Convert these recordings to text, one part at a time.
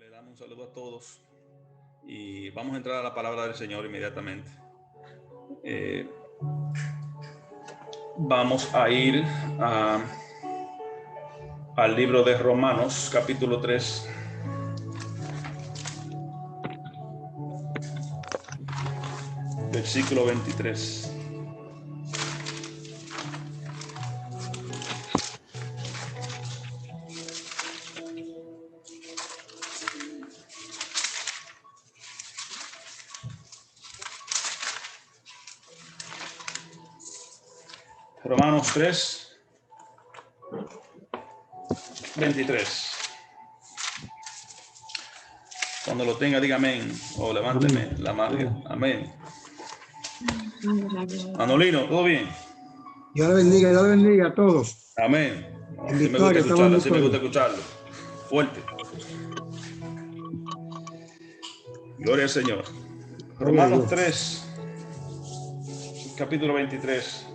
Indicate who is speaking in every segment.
Speaker 1: Le damos un saludo a todos y vamos a entrar a la palabra del Señor inmediatamente. Vamos a ir al libro de Romanos, capítulo 3. Versículo 23. Romanos 3, 23. Cuando lo tenga, diga amén o levánteme la mano. Amén. Manolino, ¿todo bien?
Speaker 2: Dios le bendiga a todos.
Speaker 1: Amén.
Speaker 2: En
Speaker 1: Sí,
Speaker 2: victoria,
Speaker 1: sí me gusta escucharlo. Fuerte. Gloria al Señor. Romanos 3, capítulo 23.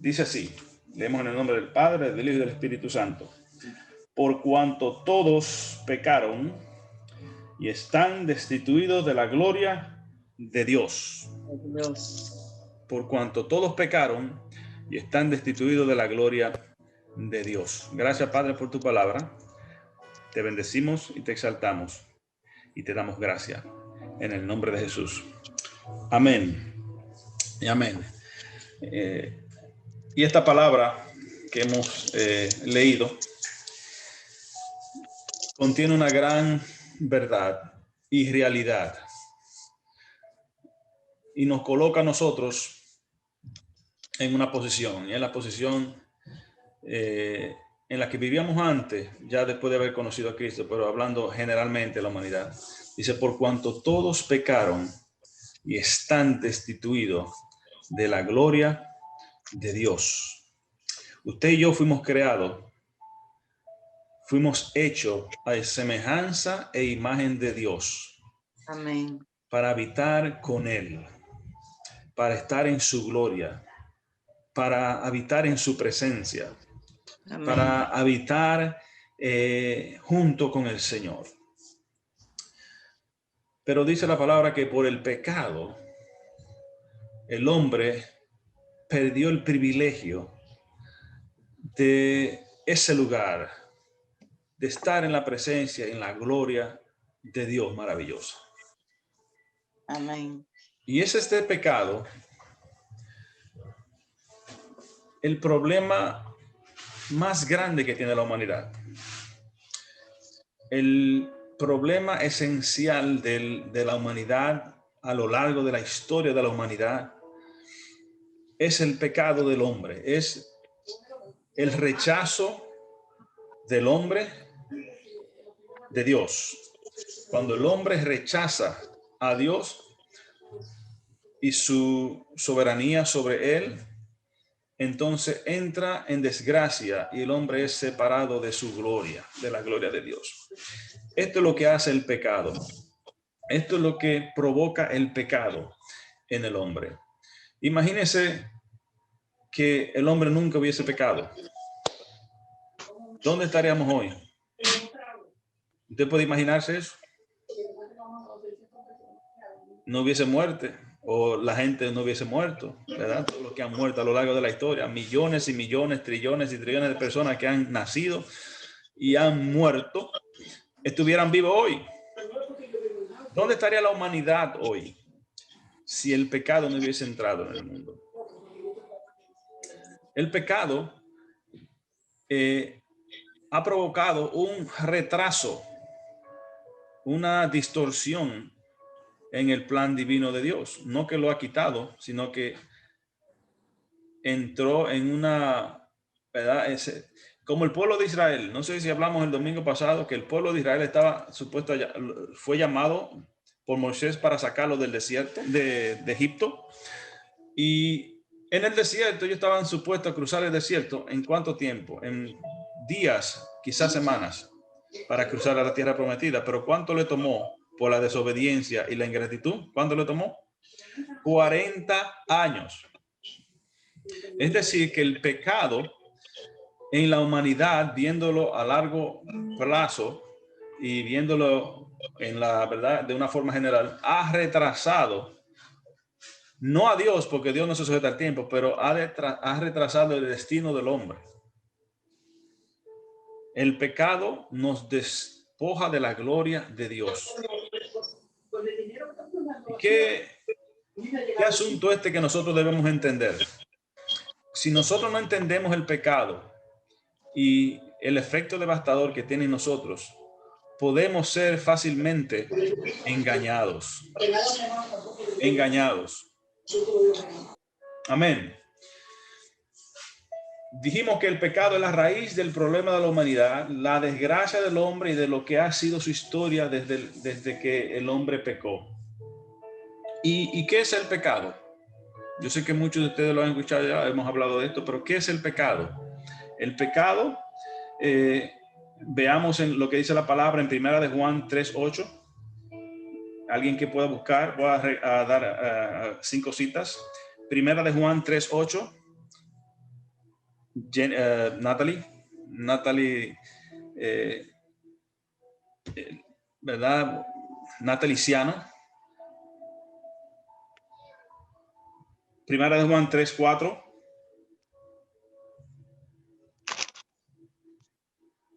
Speaker 1: Dice así. Leemos en el nombre del Padre, del Hijo y del Espíritu Santo. Por cuanto todos pecaron y están destituidos de la gloria de Dios. Por cuanto todos pecaron y están destituidos de la gloria de Dios. Gracias, Padre, por tu palabra. Te bendecimos y te exaltamos y te damos gracias en el nombre de Jesús. Amén y amén. Y esta palabra que hemos leído contiene una gran verdad y realidad y nos coloca a nosotros en una posición, y en la posición en la que vivíamos antes, ya después de haber conocido a Cristo, pero hablando generalmente de la humanidad. Dice, por cuanto todos pecaron y están destituidos de la gloria de Dios. Usted y yo fuimos creados, fuimos hechos a semejanza e imagen de Dios.
Speaker 3: Amén.
Speaker 1: Para habitar con Él, para estar en su gloria, para habitar en su presencia. Amén. Para habitar junto con el Señor. Pero dice la palabra que por el pecado, el hombre perdió el privilegio de ese lugar, de estar en la presencia, en la gloria de Dios maravilloso.
Speaker 3: Amén.
Speaker 1: Y es este pecado el problema más grande que tiene la humanidad. El problema esencial de la humanidad a lo largo de la historia de la humanidad es el pecado del hombre, es el rechazo del hombre de Dios. Cuando el hombre rechaza a Dios y su soberanía sobre él, entonces entra en desgracia y el hombre es separado de su gloria, de la gloria de Dios. Esto es lo que hace el pecado. Esto es lo que provoca el pecado en el hombre. Imagínese que el hombre nunca hubiese pecado. ¿Dónde estaríamos hoy? ¿Usted puede imaginarse eso? No hubiese muerte, o la gente no hubiese muerto, ¿verdad? Todos los que han muerto a lo largo de la historia, millones y millones, trillones y trillones de personas que han nacido y han muerto, estuvieran vivos hoy. ¿Dónde estaría la humanidad hoy si el pecado no hubiese entrado en el mundo? El pecado ha provocado un retraso, una distorsión en el plan divino de Dios. No que lo ha quitado, sino que entró en una, ¿verdad? Como el pueblo de Israel. No sé si hablamos el domingo pasado que el pueblo de Israel estaba supuesto, fue llamado por Moisés para sacarlo del desierto de Egipto. Y en el desierto ellos estaban supuestos a cruzar el desierto. ¿En cuánto tiempo? En días, quizás semanas, para cruzar a la tierra prometida. Pero ¿cuánto le tomó por la desobediencia y la ingratitud? ¿Cuánto le tomó? 40 años. Es decir, que el pecado en la humanidad, viéndolo a largo plazo y viéndolo en la verdad de una forma general, ha retrasado, no a Dios, porque Dios no se sujeta al tiempo, pero ha retrasado el destino del hombre. El pecado nos despoja de la gloria de Dios. ¿Qué asunto este que nosotros debemos entender? Si nosotros no entendemos el pecado y el efecto devastador que tiene en nosotros, podemos ser fácilmente engañados. Engañados. Amén. Dijimos que el pecado es la raíz del problema de la humanidad, la desgracia del hombre y de lo que ha sido su historia desde que el hombre pecó. ¿Y qué es el pecado? Yo sé que muchos de ustedes lo han escuchado ya, hemos hablado de esto, pero ¿qué es el pecado? El pecado, veamos en lo que dice la palabra en Primera de Juan 3:8. Alguien que pueda buscar, voy a dar 5 citas. Primera de Juan 3:8. Natalie, ¿verdad? Nataliciano. Primera de Juan 3:4.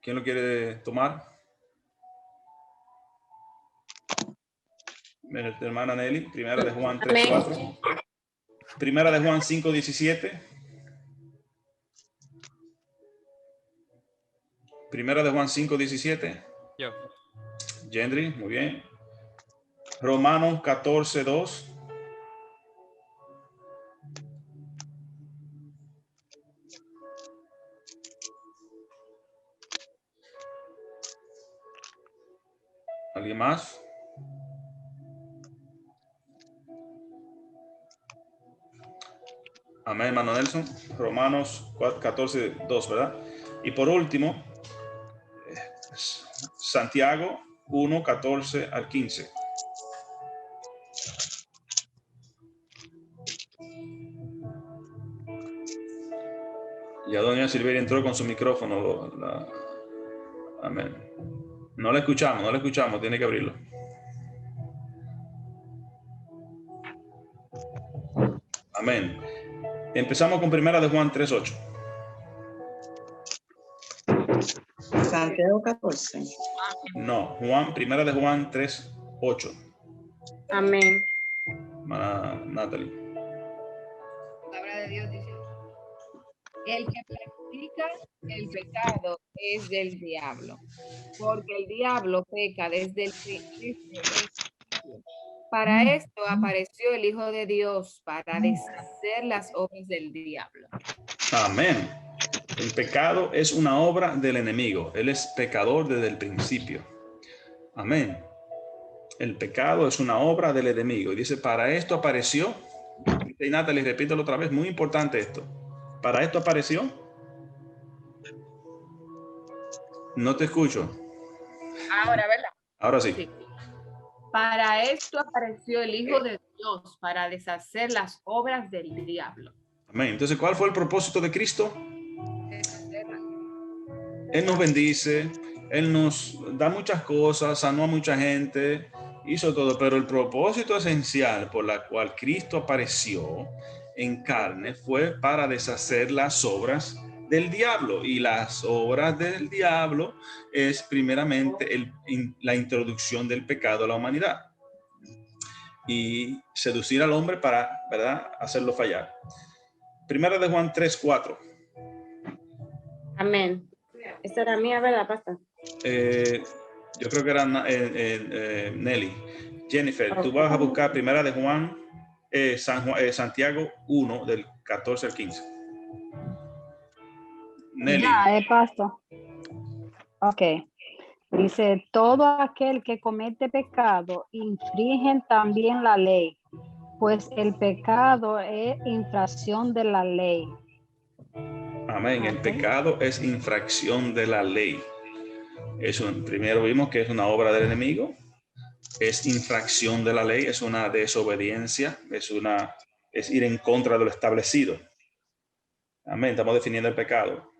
Speaker 1: ¿Quién lo quiere tomar? Hermana Nelly. Primera de Juan 3:4. Primera de Juan 5:17. Primera de Juan 5:17.
Speaker 3: Yo.
Speaker 1: Gendry, muy bien. Romanos 14:2. ¿Alguien más? Amén, hermano Nelson. Romanos 14:2, ¿verdad? Y por último, Santiago 1:14 al 15. Ya doña Silveria entró con su micrófono. Amén. No la escuchamos, tiene que abrirlo. Amén. Empezamos con Primera de Juan 3:8.
Speaker 4: Santiago 14.
Speaker 1: No, Primera de Juan 3:8.
Speaker 5: Amén.
Speaker 1: Natalie.
Speaker 5: La palabra de Dios dice: el que practica el pecado es del diablo, porque el diablo peca desde el principio. Para esto apareció el Hijo de Dios, para deshacer las obras del diablo.
Speaker 1: Amén. El pecado es una obra del enemigo. Él es pecador desde el principio. Amén. El pecado es una obra del enemigo. Y dice, para esto apareció. Y Natalie, repítelo otra vez. Muy importante esto. Para esto apareció. No te escucho.
Speaker 5: Ahora, ¿verdad?
Speaker 1: Ahora sí.
Speaker 5: Sí. Para esto apareció el Hijo de Dios, para deshacer las obras del diablo.
Speaker 1: Amén. Entonces, ¿cuál fue el propósito de Cristo?
Speaker 5: Deshacerlas.
Speaker 1: Él nos bendice, Él nos da muchas cosas, sanó a mucha gente, hizo todo, pero el propósito esencial por la cual Cristo apareció en carne fue para deshacer las obras del diablo. Y las obras del diablo es primeramente la introducción del pecado a la humanidad y seducir al hombre para, ¿verdad?, hacerlo fallar. Primera de Juan 3:4.
Speaker 5: Amén. Esta era mía, ¿verdad, pastor?
Speaker 1: Yo creo que era Nelly. Jennifer, tú vas a buscar Primera de Juan, Santiago 1, del 14 al 15. Nelly.
Speaker 6: Ya, pastor. Ok. Dice, todo aquel que comete pecado infringe también la ley, pues el pecado es infracción de la ley.
Speaker 1: Amén. El pecado es infracción de la ley. Primero vimos que es una obra del enemigo. Es infracción de la ley, es una desobediencia, es ir en contra de lo establecido. Amén. Estamos definiendo el pecado.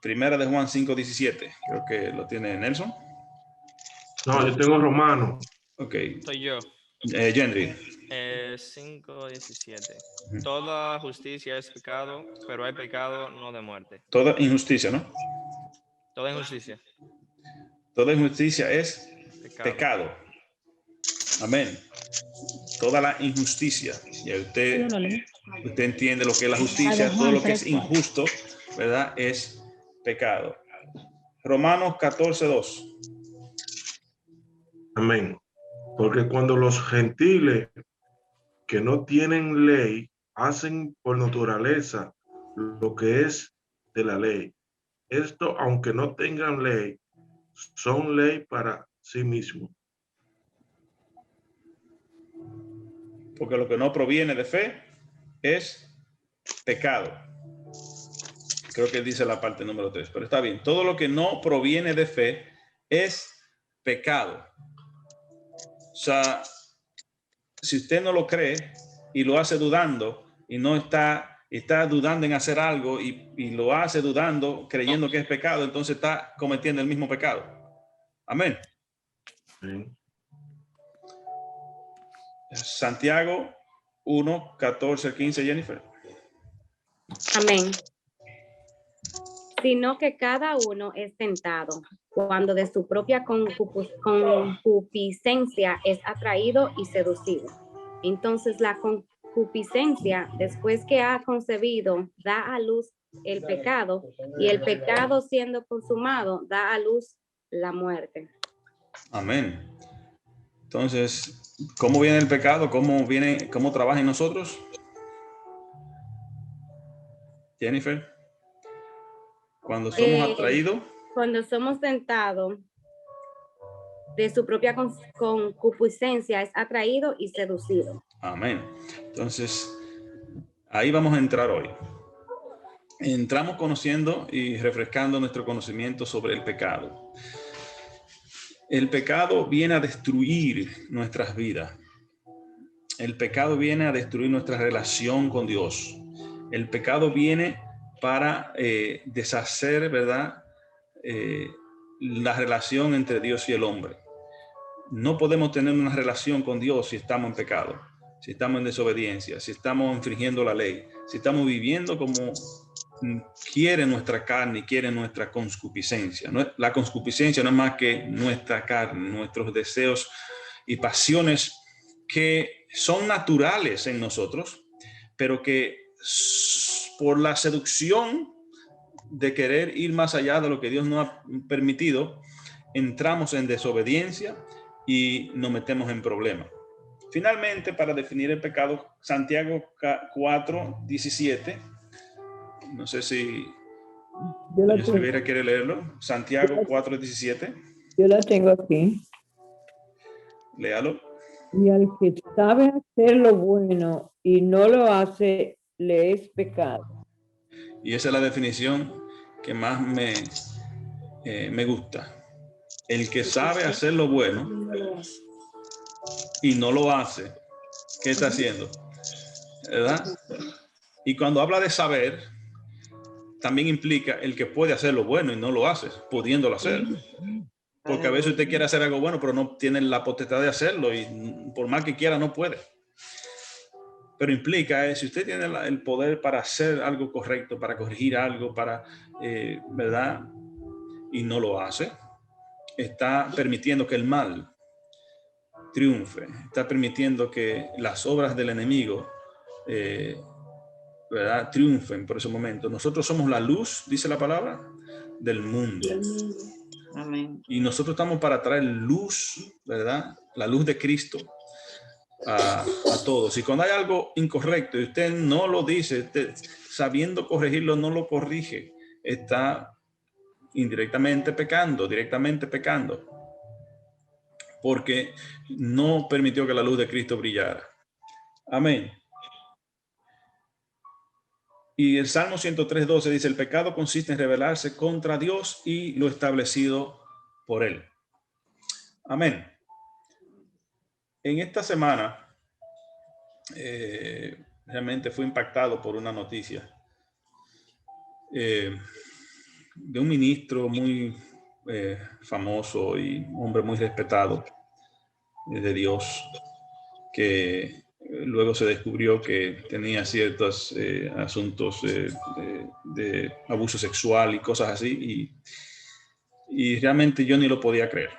Speaker 1: Primera de Juan 5:17. Creo que lo tiene Nelson.
Speaker 3: No, yo tengo Romano.
Speaker 1: Ok.
Speaker 4: Soy yo.
Speaker 1: Gendry.
Speaker 4: 5:17. Toda justicia es pecado, pero hay pecado no de muerte.
Speaker 1: Toda injusticia, ¿no?
Speaker 4: Toda injusticia.
Speaker 1: Toda injusticia es pecado. Amén. Toda la injusticia. Y usted entiende lo que es la justicia, todo lo que es injusto, ¿verdad? Es pecado. Romanos 14:2.
Speaker 3: Amén. Porque cuando los gentiles que no tienen ley hacen por naturaleza lo que es de la ley, esto, aunque no tengan ley, son ley para sí mismos.
Speaker 1: Porque lo que no proviene de fe es pecado. Creo que dice la parte número 3, pero está bien. Todo lo que no proviene de fe es pecado. O sea, si usted no lo cree y lo hace dudando y no está dudando en hacer algo y lo hace dudando, creyendo que es pecado, entonces está cometiendo el mismo pecado. Amén.
Speaker 3: ¿Sí?
Speaker 1: Santiago 1:14-15, Jennifer.
Speaker 7: Amén. Sino que cada uno es tentado cuando de su propia concupiscencia es atraído y seducido. Entonces la concupiscencia, después que ha concebido, da a luz el pecado, y el pecado, siendo consumado, da a luz la muerte.
Speaker 1: Amén. Entonces, ¿cómo viene el pecado? ¿Cómo trabaja en nosotros? Jennifer. Cuando somos atraídos.
Speaker 7: Cuando somos tentados, de su propia concupiscencia es atraído y seducido.
Speaker 1: Amén. Entonces, ahí vamos a entrar hoy. Entramos conociendo y refrescando nuestro conocimiento sobre el pecado. El pecado viene a destruir nuestras vidas. El pecado viene a destruir nuestra relación con Dios. El pecado viene para deshacer, ¿verdad? La relación entre Dios y el hombre. No podemos tener una relación con Dios si estamos en pecado, si estamos en desobediencia, si estamos infringiendo la ley, si estamos viviendo como quiere nuestra carne y quiere nuestra concupiscencia. La concupiscencia no es más que nuestra carne, nuestros deseos y pasiones que son naturales en nosotros, pero que por la seducción de querer ir más allá de lo que Dios nos ha permitido, entramos en desobediencia y nos metemos en problemas. Finalmente, para definir el pecado, Santiago 4:17. No sé si Rivera quiere leerlo. Santiago 4:17.
Speaker 8: Yo la tengo aquí.
Speaker 1: Léalo.
Speaker 8: Y al que sabe hacer lo bueno y no lo hace, le es pecado.
Speaker 1: Y esa es la definición que más me gusta. El que sabe hacer lo bueno y no lo hace, ¿qué está haciendo? ¿Verdad? Y cuando habla de saber, también implica el que puede hacer lo bueno y no lo hace, pudiéndolo hacer. Porque a veces usted quiere hacer algo bueno, pero no tiene la potestad de hacerlo y por más que quiera no puede. Pero implica, si usted tiene el poder para hacer algo correcto, para corregir algo, ¿verdad? Y no lo hace, está permitiendo que el mal triunfe, está permitiendo que las obras del enemigo, ¿verdad?, triunfen por ese momento. Nosotros somos la luz, dice la palabra, del mundo.
Speaker 9: Amén.
Speaker 1: Y nosotros estamos para traer luz, ¿verdad? La luz de Cristo a todos. Y cuando hay algo incorrecto y usted no lo dice, usted, sabiendo corregirlo, no lo corrige, está indirectamente pecando, directamente pecando, porque no permitió que la luz de Cristo brillara. Amén. Y el Salmo 103:12 dice: el pecado consiste en rebelarse contra Dios y lo establecido por él. Amén. En esta semana realmente fui impactado por una noticia. de un ministro muy famoso y hombre muy respetado de Dios, que luego se descubrió que tenía ciertos asuntos de abuso sexual y cosas así, y realmente yo ni lo podía creer.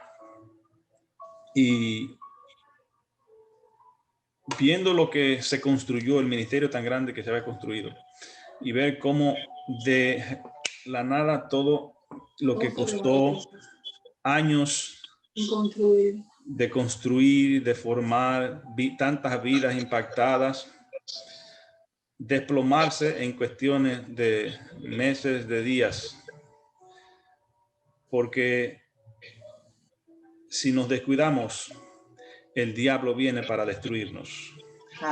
Speaker 1: Y viendo lo que se construyó, el ministerio tan grande que se había construido, y ver cómo de la nada todo lo que costó años de construir, de formar, tantas vidas impactadas, desplomarse en cuestiones de meses, de días, porque si nos descuidamos, el diablo viene para destruirnos.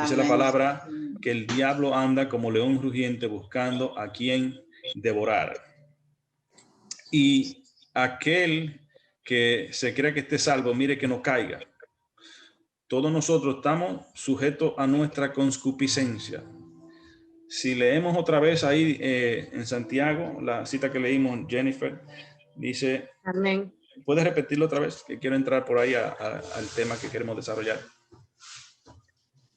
Speaker 1: Dice la
Speaker 9: Amén.
Speaker 1: palabra que el diablo anda como león rugiente buscando a quien devorar. Y aquel que se cree que esté salvo, mire que no caiga. Todos nosotros estamos sujetos a nuestra concupiscencia. Si leemos otra vez ahí en Santiago, la cita que leímos, Jennifer, dice,
Speaker 7: Amén.
Speaker 1: ¿puedes repetirlo otra vez? Que quiero entrar por ahí al tema que queremos desarrollar.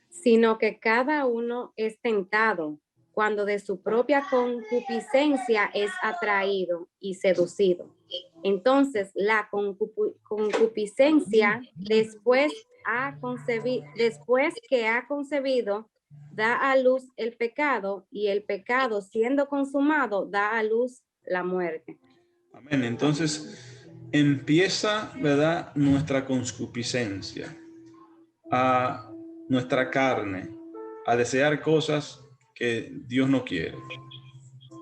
Speaker 7: Sino que cada uno es tentado cuando de su propia concupiscencia es atraído y seducido. Entonces, la concupiscencia, después que ha concebido, da a luz el pecado, y el pecado, siendo consumado, da a luz la muerte.
Speaker 1: Amén. Entonces, empieza, ¿verdad?, nuestra concupiscencia, a nuestra carne, a desear cosas que Dios no quiere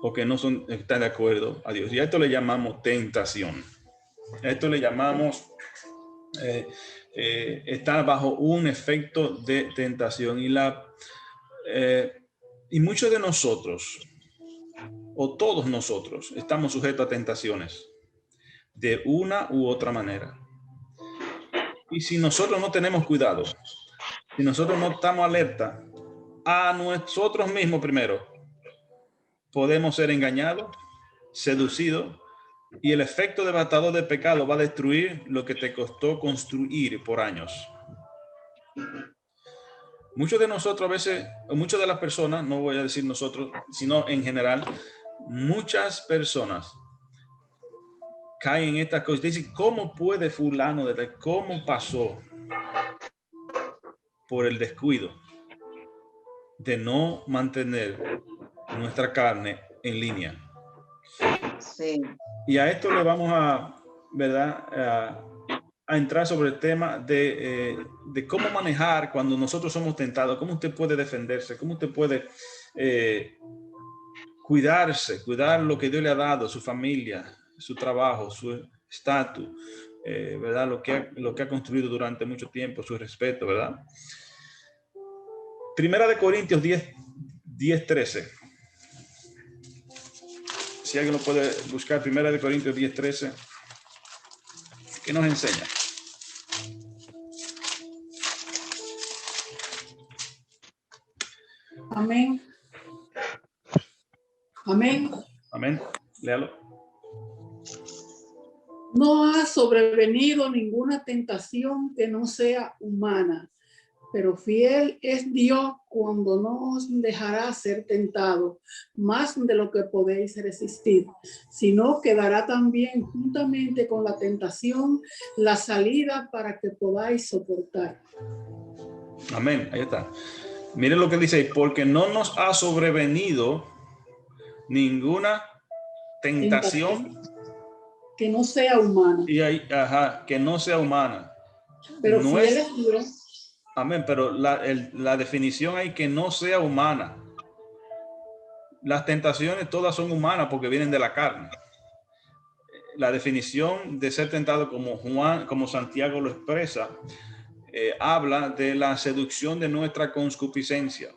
Speaker 1: o que no están de acuerdo a Dios. Y a esto le llamamos tentación. A esto le llamamos estar bajo un efecto de tentación. Y muchos de nosotros, o todos nosotros, estamos sujetos a tentaciones de una u otra manera. Y si nosotros no tenemos cuidado, si nosotros no estamos alerta a nosotros mismos primero, podemos ser engañados, seducidos, y el efecto devastador del pecado va a destruir lo que te costó construir por años. Muchos de nosotros a veces, o muchas de las personas, no voy a decir nosotros, sino en general, muchas personas caen en estas cosas. Dicen, ¿cómo puede fulano de tal? ¿Cómo pasó? Por el descuido de no mantener nuestra carne en línea.
Speaker 9: Sí.
Speaker 1: Y a esto le vamos a, ¿verdad?, a entrar sobre el tema de cómo manejar cuando nosotros somos tentados, cómo usted puede defenderse, cómo usted puede cuidar lo que Dios le ha dado, su familia, su trabajo, su estatus, ¿verdad? Lo que ha construido durante mucho tiempo, su respeto, ¿verdad? Primera de Corintios 10:13. Si alguien lo puede buscar, Primera de Corintios 10:13, ¿qué nos enseña?
Speaker 10: Amén. Amén.
Speaker 1: Amén. Léalo.
Speaker 10: No ha sobrevenido ninguna tentación que no sea humana, pero fiel es Dios cuando no os dejará ser tentado más de lo que podéis resistir, sino que dará también juntamente con la tentación la salida para que podáis soportar.
Speaker 1: Amén. Ahí está. Miren lo que dice ahí, porque no nos ha sobrevenido ninguna tentación
Speaker 10: que no sea humana.
Speaker 1: Y ahí, que no sea humana.
Speaker 10: Pero
Speaker 1: no
Speaker 10: fiel es Dios.
Speaker 1: Amén, pero la definición hay que no sea humana. Las tentaciones todas son humanas porque vienen de la carne. La definición de ser tentado, como Santiago lo expresa, habla de la seducción de nuestra concupiscencia.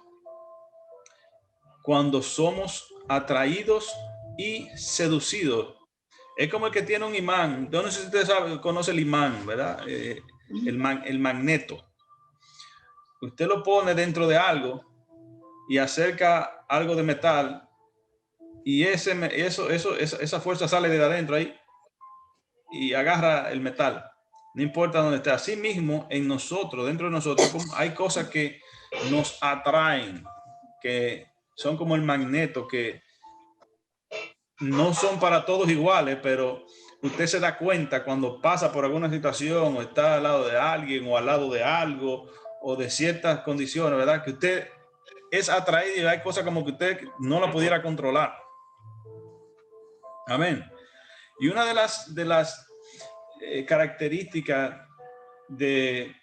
Speaker 1: Cuando somos atraídos y seducidos. Es como el que tiene un imán. Yo no sé si usted conoce el imán, ¿verdad? El magneto. Usted lo pone dentro de algo y acerca algo de metal y esa fuerza sale de adentro ahí y agarra el metal. No importa dónde esté. Así mismo, en nosotros, dentro de nosotros, hay cosas que nos atraen, que son como el magneto, que no son para todos iguales, pero usted se da cuenta cuando pasa por alguna situación o está al lado de alguien o al lado de algo o de ciertas condiciones, ¿verdad? Que usted es atraído y hay cosas como que usted no la pudiera controlar. Amén. Y una de las características de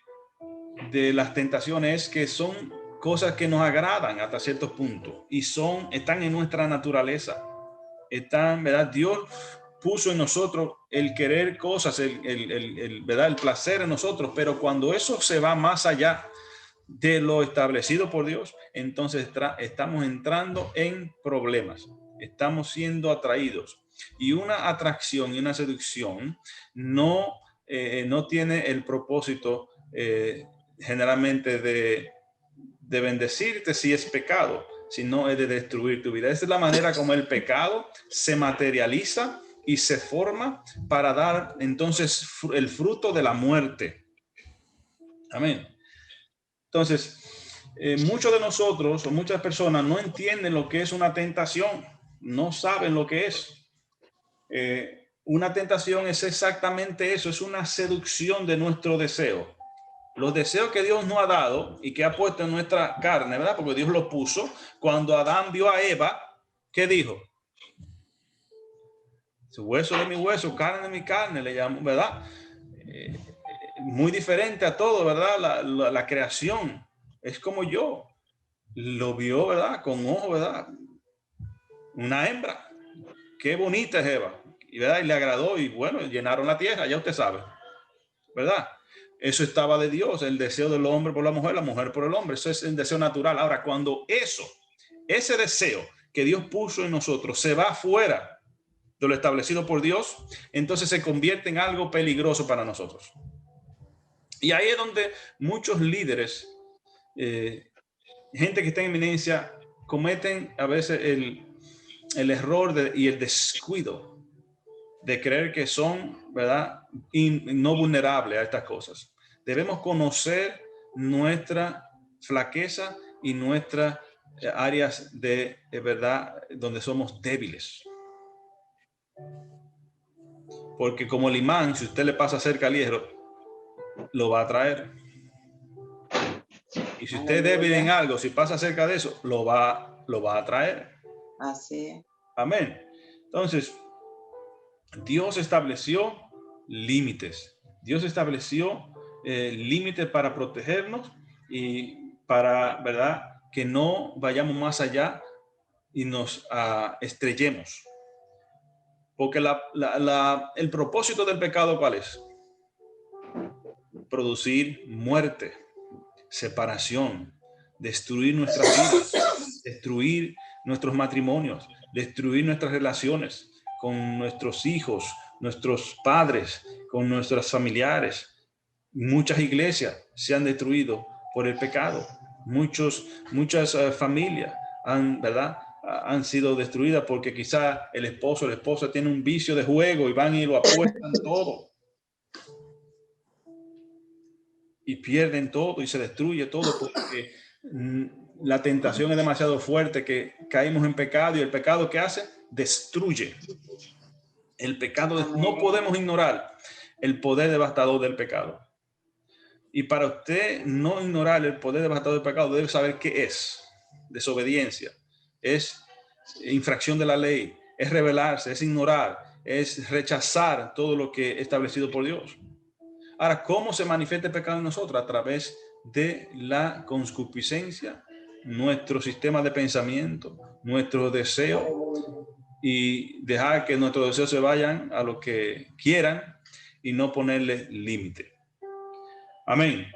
Speaker 1: las tentaciones es que son cosas que nos agradan hasta ciertos puntos y están en nuestra naturaleza. Están, ¿verdad? Dios puso en nosotros el querer cosas, ¿verdad? El placer en nosotros, pero cuando eso se va más allá de lo establecido por Dios, entonces estamos entrando en problemas, estamos siendo atraídos. Y una atracción y una seducción no tiene el propósito generalmente de bendecirte si es pecado, sino es de destruir tu vida. Esa es la manera como el pecado se materializa y se forma para dar entonces el fruto de la muerte. Amén. Entonces, muchos de nosotros o muchas personas no entienden lo que es una tentación, no saben lo que es. Una tentación es exactamente eso, es una seducción de nuestro deseo. Los deseos que Dios nos ha dado y que ha puesto en nuestra carne, ¿verdad? Porque Dios lo puso. Cuando Adán vio a Eva, ¿qué dijo? Su hueso de mi hueso, carne de mi carne, le llamó, ¿verdad? Muy diferente a todo, ¿verdad? La creación es como yo. Lo vio, ¿verdad? Con ojo, ¿verdad? Una hembra. Qué bonita es Eva. Y, ¿verdad? Y le agradó y bueno, llenaron la tierra, ya usted sabe, ¿verdad? Eso estaba de Dios, el deseo del hombre por la mujer por el hombre. Eso es el deseo natural. Ahora, cuando ese deseo que Dios puso en nosotros se va fuera de lo establecido por Dios, entonces se convierte en algo peligroso para nosotros. Y ahí es donde muchos líderes, gente que está en eminencia, cometen a veces el error y el descuido de creer que son, ¿verdad? No vulnerables a estas cosas. Debemos conocer nuestra flaqueza y nuestras áreas de verdad donde somos débiles. Porque como el imán, si usted le pasa cerca al hierro, lo va a atraer. Y si usted es débil en algo, si pasa cerca de eso, lo va a atraer.
Speaker 9: Así es.
Speaker 1: Amén. Entonces, Dios estableció límites. Dios estableció límites para protegernos y para, ¿verdad?, que no vayamos más allá y nos estrellemos. Porque el propósito del pecado, ¿cuál es? Producir muerte, separación, destruir nuestras vidas, destruir nuestros matrimonios, destruir nuestras relaciones con nuestros hijos, nuestros padres, con nuestros familiares. Muchas iglesias se han destruido por el pecado. Muchas familias han sido destruidas porque quizá el esposo o la esposa tiene un vicio de juego y van y lo apuestan todo. Y pierden todo y se destruye todo porque la tentación es demasiado fuerte, que caímos en pecado y el pecado, ¿qué hace? Destruye. El pecado, no podemos ignorar el poder devastador del pecado. Y para usted no ignorar el poder devastador del pecado, debe saber qué es desobediencia, es infracción de la ley, es rebelarse, es ignorar, es rechazar todo lo que es establecido por Dios. Ahora, ¿cómo se manifiesta el pecado en nosotros? A través de la concupiscencia, nuestro sistema de pensamiento, nuestro deseo, y dejar que nuestros deseos se vayan a lo que quieran y no ponerle límite. Amén.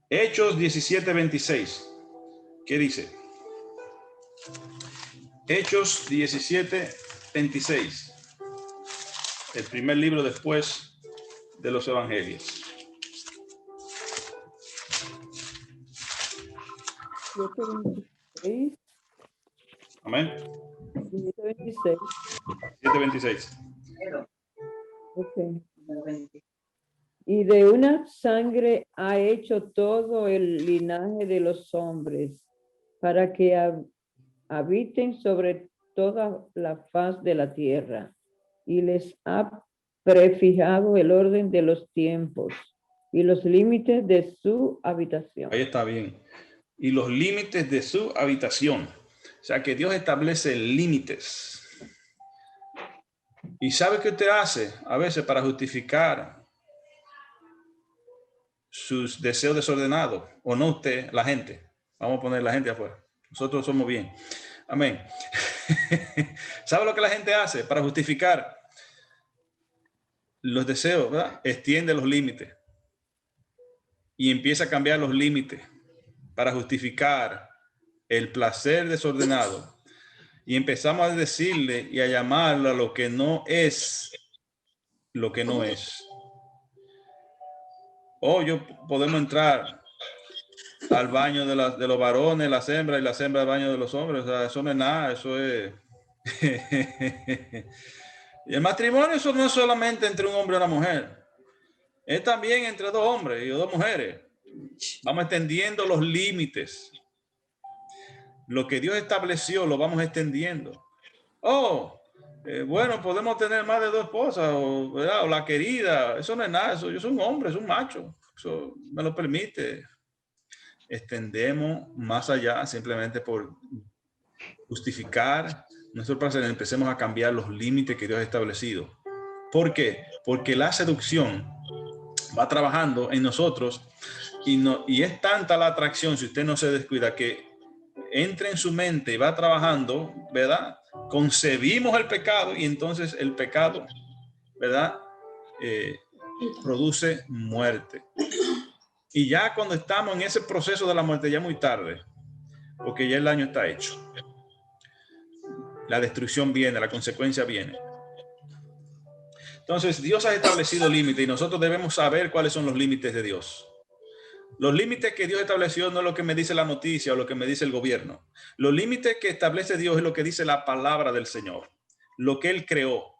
Speaker 1: Hechos 17:26. ¿Qué dice? Hechos 17:26. El primer libro después de los evangelios. Amén.
Speaker 8: 7:26.
Speaker 1: 7:26.
Speaker 8: Ok. Y de una sangre ha hecho todo el linaje de los hombres, para que habiten sobre toda la faz de la tierra, y les ha prefijado el orden de los tiempos y los límites de su habitación.
Speaker 1: Ahí está bien. Y los límites de su habitación. O sea que Dios establece límites. ¿Y sabe qué usted hace a veces para justificar sus deseos desordenados? O no usted, la gente. Vamos a poner la gente afuera. Nosotros somos bien. Amén. ¿Sabe lo que la gente hace para justificar los deseos? ¿Verdad? Extiende los límites. Y empieza a cambiar los límites para justificar el placer desordenado. Y empezamos a decirle y a llamarlo a lo que no es lo que no es. Podemos entrar al baño de los varones, las hembras, y las hembras al baño de los hombres. O sea, eso no es nada, eso es... Y el matrimonio, eso no es solamente entre un hombre y una mujer. Es también entre dos hombres y dos mujeres. Vamos extendiendo los límites. Lo que Dios estableció lo vamos extendiendo. Bueno, podemos tener más de dos esposas, ¿verdad? O la querida. Eso no es nada. Eso, yo soy un hombre, soy un macho. Eso me lo permite. Extendemos más allá simplemente por justificar nuestro placer. Empecemos a cambiar los límites que Dios ha establecido. ¿Por qué? Porque la seducción va trabajando en nosotros y es tanta la atracción, si usted no se descuida, que entra en su mente y va trabajando, ¿verdad? Concebimos el pecado y entonces el pecado, ¿verdad? Produce muerte. Y ya cuando estamos en ese proceso de la muerte, ya muy tarde, porque ya el daño está hecho. La destrucción viene, la consecuencia viene. Entonces, Dios ha establecido límites y nosotros debemos saber cuáles son los límites de Dios. Los límites que Dios estableció no es lo que me dice la noticia o lo que me dice el gobierno. Los límites que establece Dios es lo que dice la palabra del Señor, lo que Él creó,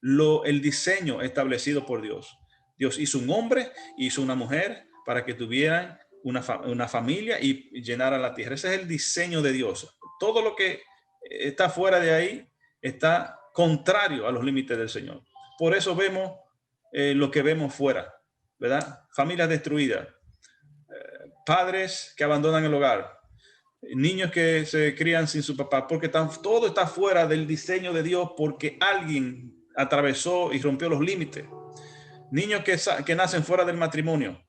Speaker 1: el diseño establecido por Dios. Dios hizo un hombre, hizo una mujer para que tuvieran una familia y llenaran la tierra. Ese es el diseño de Dios. Todo lo que está fuera de ahí está contrario a los límites del Señor. Por eso vemos lo que vemos fuera, ¿verdad? Familias destruidas. Padres que abandonan el hogar, niños que se crían sin su papá, porque todo está fuera del diseño de Dios, porque alguien atravesó y rompió los límites. Niños que nacen fuera del matrimonio.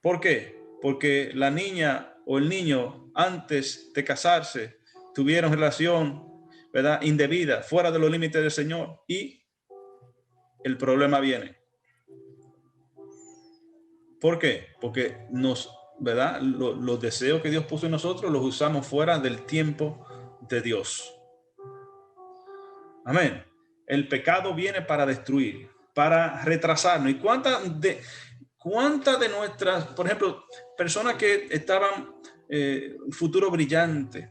Speaker 1: ¿Por qué? Porque la niña o el niño antes de casarse tuvieron relación, ¿verdad?, indebida, fuera de los límites del Señor, y el problema viene. ¿Por qué? Porque ¿verdad? Los deseos que Dios puso en nosotros los usamos fuera del tiempo de Dios. Amén. El pecado viene para destruir, para retrasarnos. ¿Y cuántas de nuestras, por ejemplo, personas que estaban futuro brillante,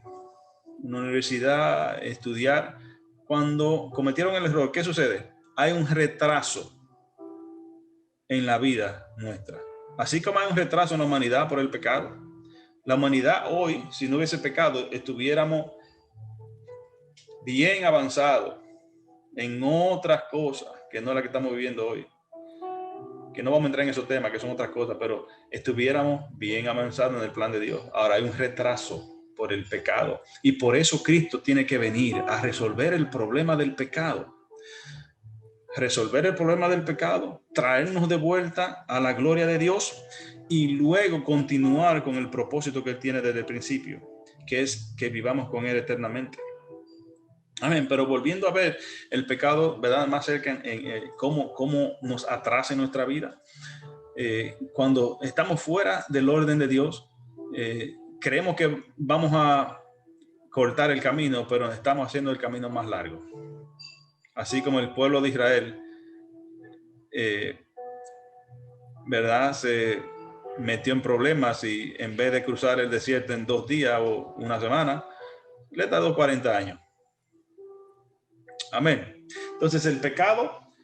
Speaker 1: en la universidad, estudiar, cuando cometieron el error, ¿qué sucede? Hay un retraso en la vida nuestra. Así como hay un retraso en la humanidad por el pecado. La humanidad hoy, si no hubiese pecado, estuviéramos bien avanzados en otras cosas que no la que estamos viviendo hoy. Que no vamos a entrar en esos temas, que son otras cosas, pero estuviéramos bien avanzados en el plan de Dios. Ahora hay un retraso por el pecado. Y por eso Cristo tiene que venir a resolver el problema del pecado. Resolver el problema del pecado, traernos de vuelta a la gloria de Dios y luego continuar con el propósito que Él tiene desde el principio, que es que vivamos con Él eternamente. Amén. Pero volviendo a ver el pecado, ¿verdad?, más cerca en cómo nos atrasa en nuestra vida. Cuando estamos fuera del orden de Dios, creemos que vamos a cortar el camino, pero estamos haciendo el camino más largo. Así como el pueblo de Israel, ¿verdad?, se metió en problemas y en vez de cruzar el desierto en 2 días o una semana, le tardó 40 años. Amén. Entonces el pecado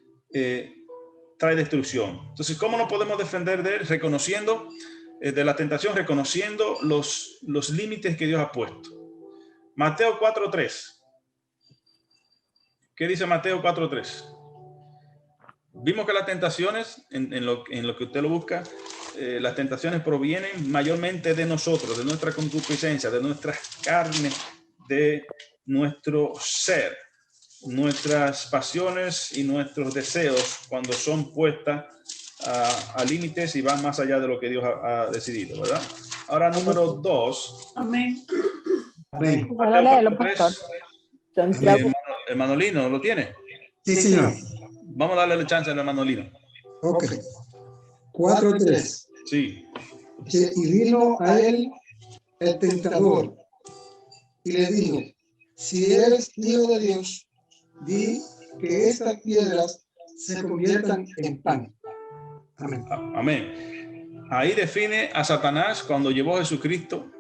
Speaker 1: trae destrucción. Entonces, ¿cómo nos podemos defender de él? Reconociendo de la tentación, reconociendo los límites que Dios ha puesto. Mateo 4:3. ¿Qué dice Mateo 4:3? Vimos que las tentaciones, en lo que usted lo busca, las tentaciones provienen mayormente de nosotros, de nuestra concupiscencia, de nuestras carnes, de nuestro ser, nuestras pasiones y nuestros deseos cuando son puestas a límites y van más allá de lo que Dios ha decidido, ¿verdad? Ahora, número 2.
Speaker 10: Amén.
Speaker 2: Amén.
Speaker 6: Puedo leerlo, pastor.
Speaker 1: Hermano Lino, ¿lo tiene?
Speaker 2: Sí, señor.
Speaker 1: Vamos a darle la chance al hermano Lino.
Speaker 2: Ok. 4:3.
Speaker 1: Sí.
Speaker 2: Y vino a él el tentador y le dijo, si eres hijo de Dios, di que estas piedras se conviertan en pan. Amén.
Speaker 1: Amén. Ahí define a Satanás cuando llevó a Jesucristo,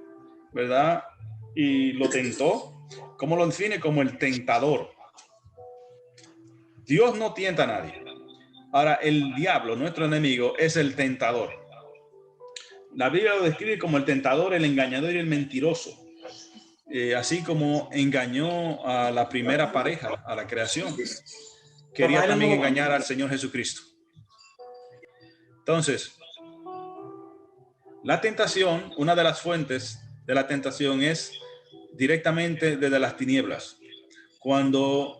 Speaker 1: ¿verdad? Y lo tentó. ¿Cómo lo define? Como el tentador. Dios no tienta a nadie. Ahora, el diablo, nuestro enemigo, es el tentador. La Biblia lo describe como el tentador, el engañador y el mentiroso. Así como engañó a la primera pareja, a la creación. Quería también engañar al Señor Jesucristo. Entonces, la tentación, una de las fuentes de la tentación es directamente desde las tinieblas. Cuando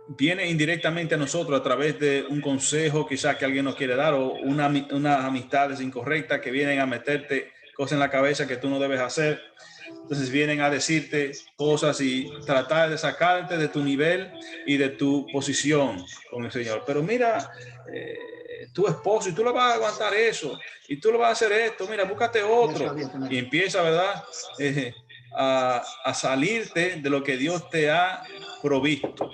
Speaker 1: viene indirectamente a nosotros a través de un consejo quizás que alguien nos quiere dar o unas amistades incorrectas que vienen a meterte cosas en la cabeza que tú no debes hacer. Entonces vienen a decirte cosas y tratar de sacarte de tu nivel y de tu posición con el Señor. Pero mira, tu esposo, y tú le vas a aguantar eso, y tú le vas a hacer esto, mira, búscate otro. Y empieza, ¿verdad? A salirte de lo que Dios te ha provisto.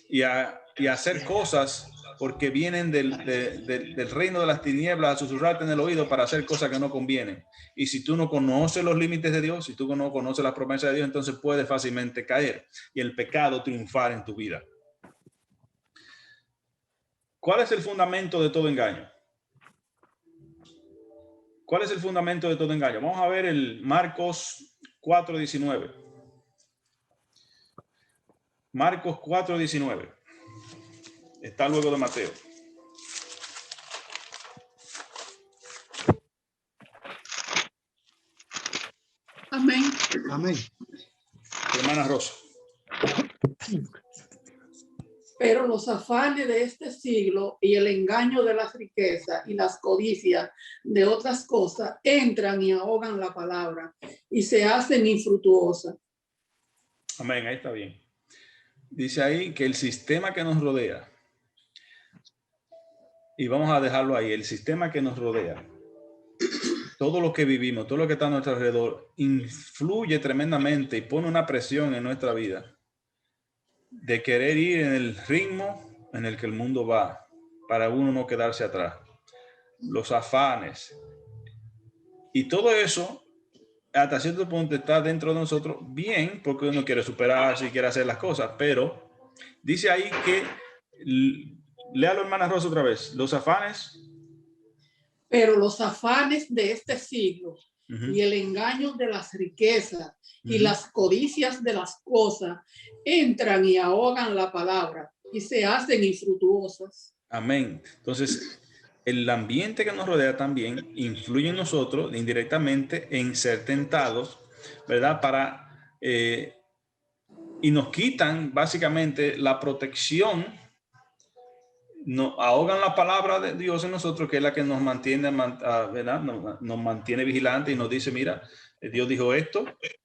Speaker 1: Y a hacer cosas porque vienen del reino de las tinieblas a susurrarte en el oído para hacer cosas que no convienen. Y si tú no conoces los límites de Dios, si tú no conoces las promesas de Dios, entonces puedes fácilmente caer y el pecado triunfar en tu vida. ¿Cuál es el fundamento de todo engaño? ¿Cuál es el fundamento de todo engaño? Vamos a ver el Marcos 4:19. Marcos 4:19. Está luego de Mateo.
Speaker 10: Amén.
Speaker 2: Amén.
Speaker 1: Hermana Rosa.
Speaker 10: Pero los afanes de este siglo y el engaño de las riquezas y las codicias de otras cosas entran y ahogan la palabra y se hacen infructuosas.
Speaker 1: Amén, ahí está bien. Dice ahí que el sistema que nos rodea, y vamos a dejarlo ahí, el sistema que nos rodea, todo lo que vivimos, todo lo que está a nuestro alrededor, influye tremendamente y pone una presión en nuestra vida de querer ir en el ritmo en el que el mundo va, para uno no quedarse atrás. Los afanes. Y todo eso, hasta cierto punto, está dentro de nosotros bien, porque uno quiere superarse y quiere hacer las cosas, pero dice ahí que, léalo, hermana Rosa, otra vez, los afanes.
Speaker 10: Pero los afanes de este siglo y el engaño de las riquezas y las codicias de las cosas entran y ahogan la palabra y se hacen infructuosas.
Speaker 1: Amén. Entonces, el ambiente que nos rodea también influye en nosotros indirectamente en ser tentados, ¿verdad? Y nos quitan básicamente la protección, nos ahogan la palabra de Dios en nosotros, que es la que nos mantiene, ¿verdad? Nos mantiene vigilantes y nos dice, mira, Dios dijo esto,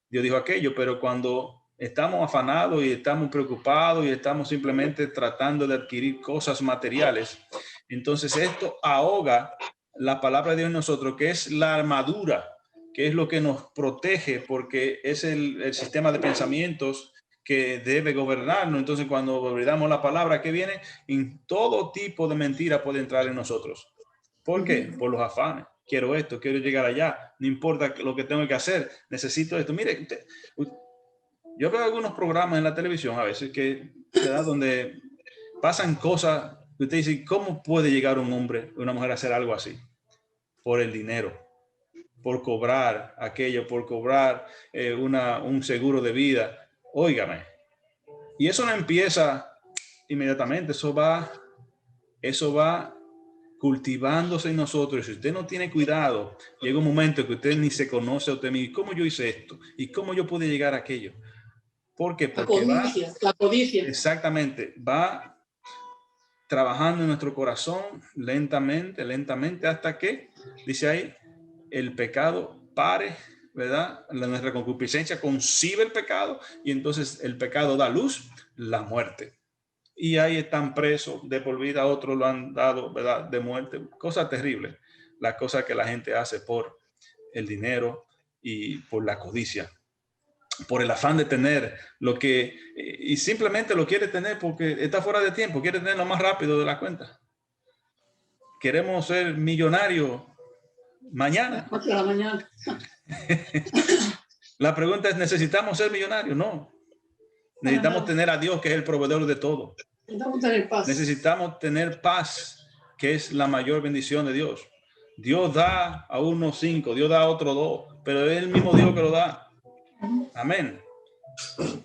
Speaker 1: Dios dijo aquello, pero cuando estamos afanados y estamos preocupados y estamos simplemente tratando de adquirir cosas materiales, entonces esto ahoga la palabra de Dios en nosotros, que es la armadura, que es lo que nos protege, porque es el sistema de pensamientos que debe gobernarnos. Entonces, cuando olvidamos la palabra que viene, en todo tipo de mentira puede entrar en nosotros. ¿Por qué? Por los afanes. Quiero esto, quiero llegar allá, no importa lo que tengo que hacer, necesito esto. Mire, yo veo algunos programas en la televisión a veces que ¿verdad? Donde pasan cosas que usted dice, ¿cómo puede llegar un hombre, una mujer a hacer algo así? Por el dinero, por cobrar aquello, por cobrar un seguro de vida. Óigame. Y eso no empieza inmediatamente, eso va cultivándose en nosotros. Si usted no tiene cuidado, llega un momento que usted ni se conoce a usted mismo. ¿Cómo yo hice esto? ¿Y cómo yo pude llegar a aquello? ¿Por qué? Porque
Speaker 10: la codicia.
Speaker 1: Exactamente, va trabajando en nuestro corazón lentamente, lentamente, hasta que, dice ahí, el pecado pare, ¿verdad? Nuestra concupiscencia concibe el pecado y entonces el pecado da luz, la muerte. Y ahí están presos de por vida, otros lo han dado, ¿verdad? De muerte. Cosas terribles, las cosas que la gente hace por el dinero y por la codicia, por el afán de tener lo que, y simplemente lo quiere tener porque está fuera de tiempo, quiere tenerlo más rápido de la cuenta. Queremos ser millonarios mañana.
Speaker 10: La mañana.
Speaker 1: La pregunta es, ¿necesitamos ser millonarios? No. Necesitamos tener a Dios, que es el proveedor de todo.
Speaker 10: Necesitamos tener paz.
Speaker 1: Necesitamos tener paz, que es la mayor bendición de Dios. Dios da a unos 5, Dios da a otros 2, pero es el mismo Dios que lo da. Amén.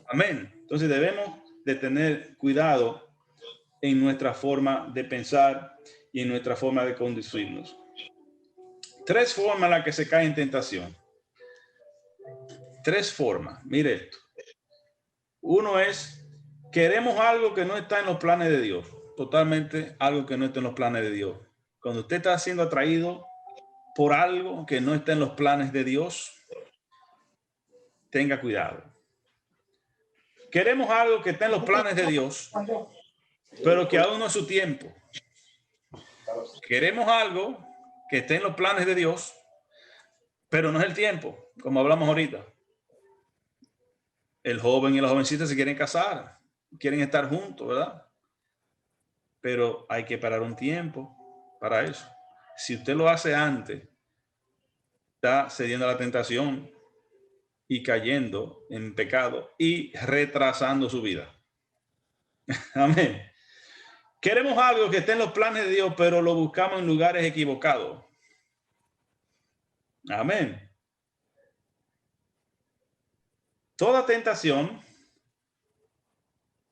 Speaker 1: Amén. Entonces debemos de tener cuidado en nuestra forma de pensar y en nuestra forma de conducirnos. 3 formas en las que se cae en tentación. 3 formas. Mire esto. Uno es, queremos algo que no está en los planes de Dios. Totalmente algo que no está en los planes de Dios. Cuando usted está siendo atraído por algo que no está en los planes de Dios, tenga cuidado. Queremos algo que está en los planes de Dios, pero que aún no es su tiempo. Queremos algo que esté en los planes de Dios, pero no es el tiempo, como hablamos ahorita. El joven y la jovencita se quieren casar, quieren estar juntos, ¿verdad? Pero hay que parar un tiempo para eso. Si usted lo hace antes, está cediendo a la tentación y cayendo en pecado y retrasando su vida. Amén. Queremos algo que esté en los planes de Dios, pero lo buscamos en lugares equivocados. Amén. Toda tentación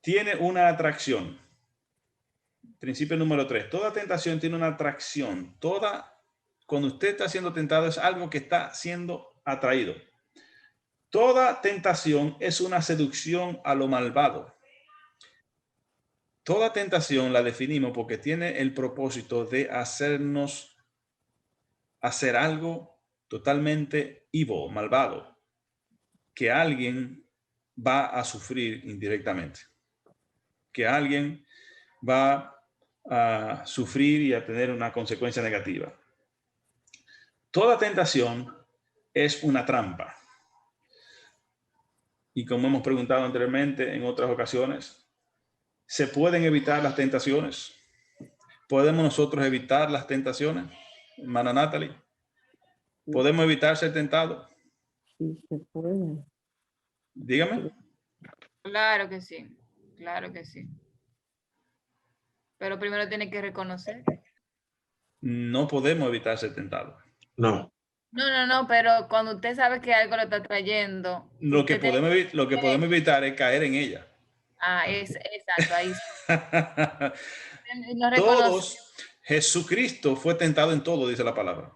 Speaker 1: tiene una atracción. Principio número 3. Toda tentación tiene una atracción. Cuando usted está siendo tentado, es algo que está siendo atraído. Toda tentación es una seducción a lo malvado. Toda tentación la definimos porque tiene el propósito de hacernos hacer algo totalmente evil, malvado, que alguien va a sufrir indirectamente, que alguien va a sufrir y a tener una consecuencia negativa. Toda tentación es una trampa. Y como hemos preguntado anteriormente en otras ocasiones, ¿se pueden evitar las tentaciones? ¿Podemos nosotros evitar las tentaciones? Hermana Natalie, ¿podemos evitar ser tentados?
Speaker 8: Sí, se puede.
Speaker 1: Dígame.
Speaker 5: Claro que sí, claro que sí. Pero primero tiene que reconocer.
Speaker 1: No podemos evitar ser tentados.
Speaker 3: No.
Speaker 5: No, pero cuando usted sabe que algo lo está trayendo.
Speaker 1: Lo que podemos evitar es caer en ella.
Speaker 5: Exacto, ahí.
Speaker 1: Todos, Jesucristo fue tentado en todo, dice la palabra.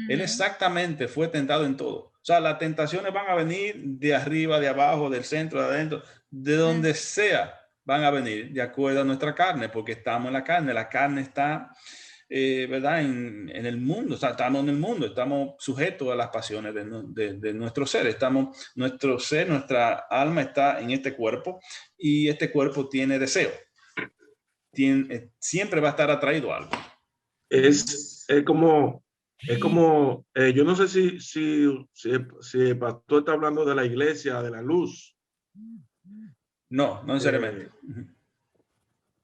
Speaker 1: Él exactamente fue tentado en todo. O sea, las tentaciones van a venir de arriba, de abajo, del centro, de adentro, de donde sea, van a venir de acuerdo a nuestra carne, porque estamos en la carne. La carne está, ¿verdad? En el mundo, o sea, estamos en el mundo, estamos sujetos a las pasiones de nuestro ser. Nuestro ser, nuestra alma está en este cuerpo y este cuerpo tiene deseo. Siempre va a estar atraído a algo.
Speaker 3: Es como, yo no sé si el pastor está hablando de la iglesia, de la luz.
Speaker 1: No necesariamente.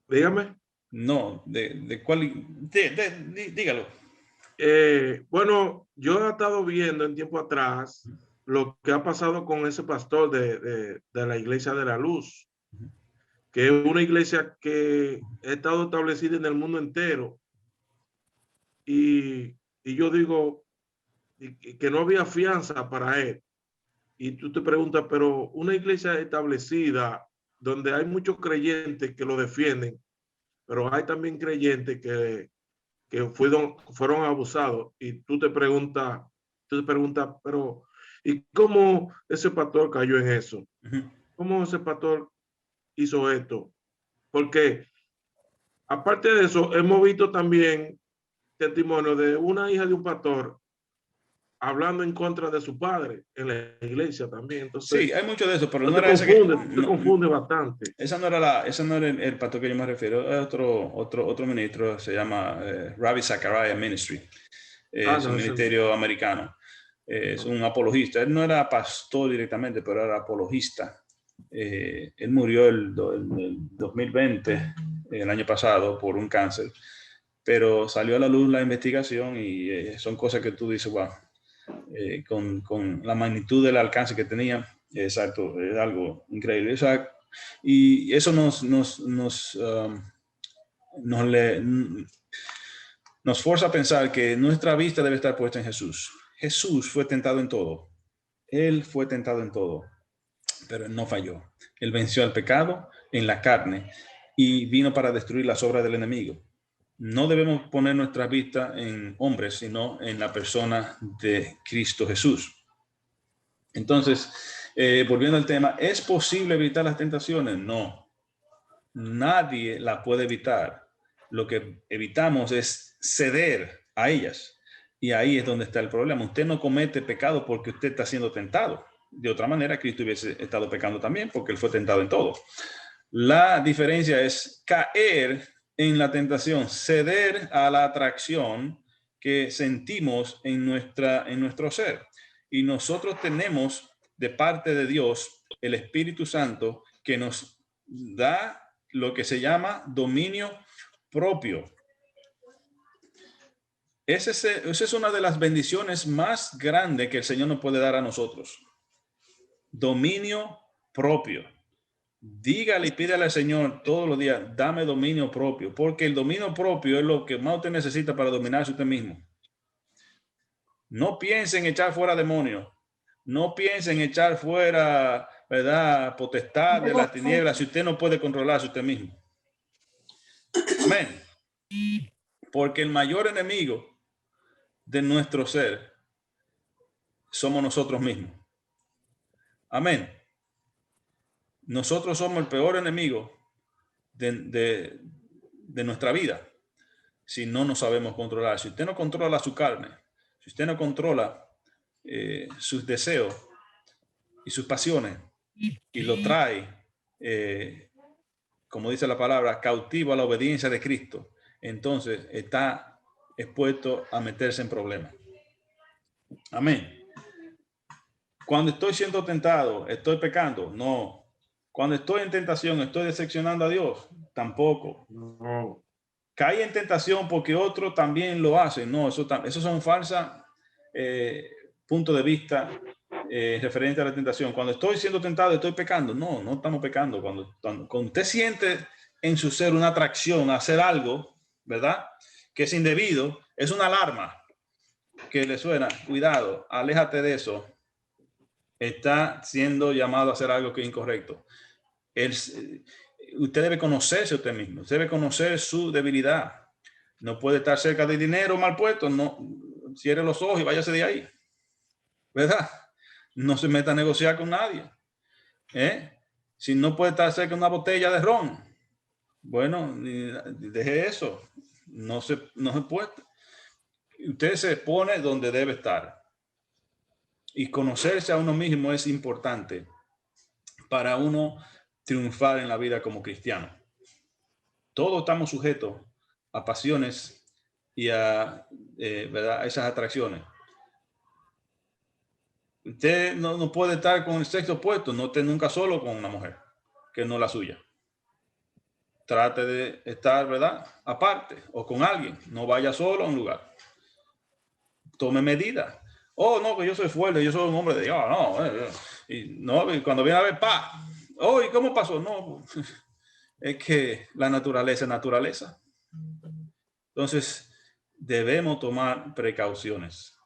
Speaker 3: Dígame.
Speaker 1: No, ¿de cuál? Dígalo.
Speaker 3: Bueno, yo he estado viendo en tiempo atrás lo que ha pasado con ese pastor de la iglesia de la luz, que es una iglesia que ha estado establecida en el mundo entero. Y yo digo que no había fianza para él. Y tú te preguntas, pero una iglesia establecida donde hay muchos creyentes que lo defienden, pero hay también creyentes que fueron abusados. Y tú te preguntas, pero ¿y cómo ese pastor cayó en eso? ¿Cómo ese pastor hizo esto? Porque aparte de eso, hemos visto también testimonio de una hija de un pastor hablando en contra de su padre en la iglesia también. Entonces,
Speaker 1: Sí, hay mucho de eso, pero no
Speaker 3: te
Speaker 1: era ese que...
Speaker 3: confunde bastante.
Speaker 1: Esa no era el pastor que yo me refiero, es otro ministro, se llama Ravi Zachariah Ministry. Es un ministerio americano. Es un apologista. Él no era pastor directamente, pero era apologista. Él murió el 2020, el año pasado, por un cáncer. Pero salió a la luz la investigación y son cosas que tú dices, wow, con la magnitud del alcance que tenía, exacto, es algo increíble. O sea, y eso nos fuerza a pensar que nuestra vista debe estar puesta en Jesús. Jesús fue tentado en todo. Él fue tentado en todo, pero no falló. Él venció al pecado en la carne y vino para destruir las obras del enemigo. No debemos poner nuestra vista en hombres, sino en la persona de Cristo Jesús. Entonces, volviendo al tema, ¿es posible evitar las tentaciones? No. Nadie la puede evitar. Lo que evitamos es ceder a ellas. Y ahí es donde está el problema. Usted no comete pecado porque usted está siendo tentado. De otra manera, Cristo hubiese estado pecando también porque él fue tentado en todo. La diferencia es caer en la tentación, ceder a la atracción que sentimos en nuestro ser. Y nosotros tenemos de parte de Dios el Espíritu Santo que nos da lo que se llama dominio propio. Esa es una de las bendiciones más grandes que el Señor nos puede dar a nosotros. Dominio propio. Dígale y pídale al Señor todos los días, dame dominio propio, porque el dominio propio es lo que más usted necesita para dominarse usted mismo. No piense en echar fuera demonios. No piense en echar fuera, ¿verdad?, potestad de las tinieblas si usted no puede controlarse usted mismo. Amén. Porque el mayor enemigo de nuestro ser somos nosotros mismos. Amén. Nosotros somos el peor enemigo de nuestra vida si no nos sabemos controlar. Si usted no controla su carne, si usted no controla sus deseos y sus pasiones y lo trae, como dice la palabra, cautivo a la obediencia de Cristo, entonces está expuesto a meterse en problemas. Amén. Cuando estoy siendo tentado, ¿estoy pecando? No. Cuando estoy en tentación, ¿estoy decepcionando a Dios? Tampoco.
Speaker 3: No.
Speaker 1: Cae en tentación porque otros también lo hacen. No, eso son falsas puntos de vista referente a la tentación. Cuando estoy siendo tentado, ¿estoy pecando? No, no estamos pecando. Cuando usted siente en su ser una atracción a hacer algo, ¿verdad?, que es indebido, es una alarma que le suena. Cuidado, aléjate de eso. Está siendo llamado a hacer algo que es incorrecto. Usted debe conocerse a usted mismo. Usted debe conocer su debilidad. No puede estar cerca de dinero mal puesto. No, cierre los ojos y váyase de ahí. ¿Verdad? No se meta a negociar con nadie. Si no puede estar cerca de una botella de ron, bueno, deje eso. No se puede. Usted se pone donde debe estar. Y conocerse a uno mismo es importante para uno triunfar en la vida como cristiano. Todos estamos sujetos a pasiones y ¿verdad?, a esas atracciones. Usted no puede estar con el sexo opuesto, no esté nunca solo con una mujer que no es la suya. Trate de estar, ¿verdad?, aparte o con alguien. No vaya solo a un lugar. Tome medidas. Oh, no, que yo soy fuerte, yo soy un hombre de Dios. No, y cuando viene a ver, ¡pa! Oh, ¿y cómo pasó? No, es que la naturaleza es naturaleza. Entonces, debemos tomar precauciones